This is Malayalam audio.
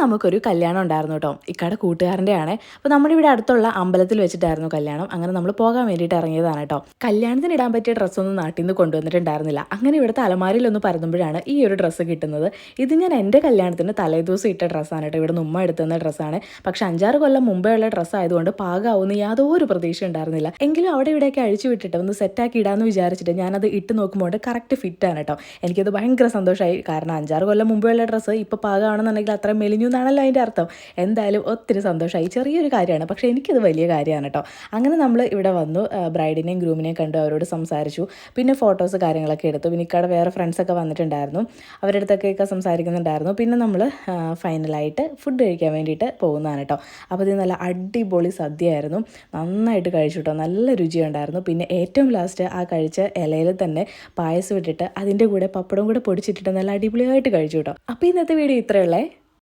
നമുക്കൊരു കല്യാണം ഉണ്ടായിരുന്നു കേട്ടോ. ഇക്കയുടെ കൂട്ടുകാരൻ്റെ ആണ്. അപ്പോൾ നമ്മുടെ ഇവിടെ അടുത്തുള്ള അമ്പലത്തിൽ വെച്ചിട്ടായിരുന്നു കല്യാണം. അങ്ങനെ നമ്മൾ പോകാൻ വേണ്ടിയിട്ട് ഇറങ്ങിയതാണ് കേട്ടോ. കല്യാണത്തിന് ഇടാൻ പറ്റിയ ഡ്രസ്സൊന്നും നാട്ടിൽ നിന്ന് കൊണ്ടുവന്നിട്ടുണ്ടായിരുന്നില്ല. അങ്ങനെ ഇവിടുത്തെ അലമാരിലൊന്ന് പരതുമ്പോഴാണ് ഈ ഒരു ഡ്രസ്സ് കിട്ടുന്നത്. ഇത് ഞാൻ എൻ്റെ കല്യാണത്തിന് തലേദിവസം ഇട്ട ഡ്രസ്സാണ് കേട്ടോ. ഇവിടെ ഉമ്മ എടുത്തുന്ന ഡ്രസ്സാണ്. പക്ഷെ 5-6 കൊല്ലം മുമ്പേ ഉള്ള ഡ്രസ്സ് ആയതുകൊണ്ട് പാകാവുന്ന യാതൊരു പ്രതീക്ഷ ഉണ്ടായിരുന്നില്ല. എങ്കിലും അവിടെ ഇവിടെയൊക്കെ അഴിച്ചു വിട്ടിട്ട് ഒന്ന് സെറ്റാക്കി ഇടാമെന്ന് വിചാരിച്ചിട്ട് ഞാനത് ഇട്ട് നോക്കുമ്പോൾ കറക്റ്റ് ഫിറ്റാണ് കേട്ടോ. എനിക്കത് ഭയങ്കര സന്തോഷമായി. കാരണം 5-6 കൊല്ലം മുമ്പേ ഉള്ള ഡ്രസ്സ് ഇപ്പോൾ പാകമാണെന്നുണ്ടെങ്കിൽ അത്ര മെലിഞ്ഞു എന്നാണല്ലോ അതിൻ്റെ അർത്ഥം. എന്തായാലും ഒത്തിരി സന്തോഷമായി. ചെറിയൊരു കാര്യമാണ്, പക്ഷേ എനിക്കത് വലിയ കാര്യമാണ് കേട്ടോ. അങ്ങനെ നമ്മൾ ഇവിടെ വന്നു, ബ്രൈഡിനെയും ഗ്രൂമിനെയും കണ്ടു, അവരോട് സംസാരിച്ചു. പിന്നെ ഫോട്ടോസ് കാര്യങ്ങളൊക്കെ എടുത്തു. പിന്നെ ഇക്കയുടെ വേറെ ഫ്രണ്ട്സൊക്കെ വന്നിട്ടുണ്ടായിരുന്നു, അവരുടെ അടുത്തൊക്കെ സംസാരിക്കുന്നുണ്ടായിരുന്നു. പിന്നെ നമ്മൾ ഫൈനലായിട്ട് ഫുഡ് കഴിക്കാൻ വേണ്ടിയിട്ട് പോകുന്നതാണ് കേട്ടോ. അപ്പോൾ ഇത് നല്ല അടിപൊളി സദ്യയായിരുന്നു. നന്നായിട്ട് കഴിച്ചു കേട്ടോ, നല്ല രുചിയുണ്ടായിരുന്നു. പിന്നെ ഏറ്റവും ലാസ്റ്റ് ആ കഴിച്ച ഇലയിൽ തന്നെ പായസം ഇട്ടിട്ട് അതിൻ്റെ കൂടെ പപ്പടം കൂടെ പൊടിച്ചിട്ടിട്ട് നല്ല അടിപൊളിയായിട്ട് കഴിച്ചു കേട്ടോ. അപ്പോൾ ഇന്നത്തെ വീഡിയോ ഇത്രയുള്ളേ.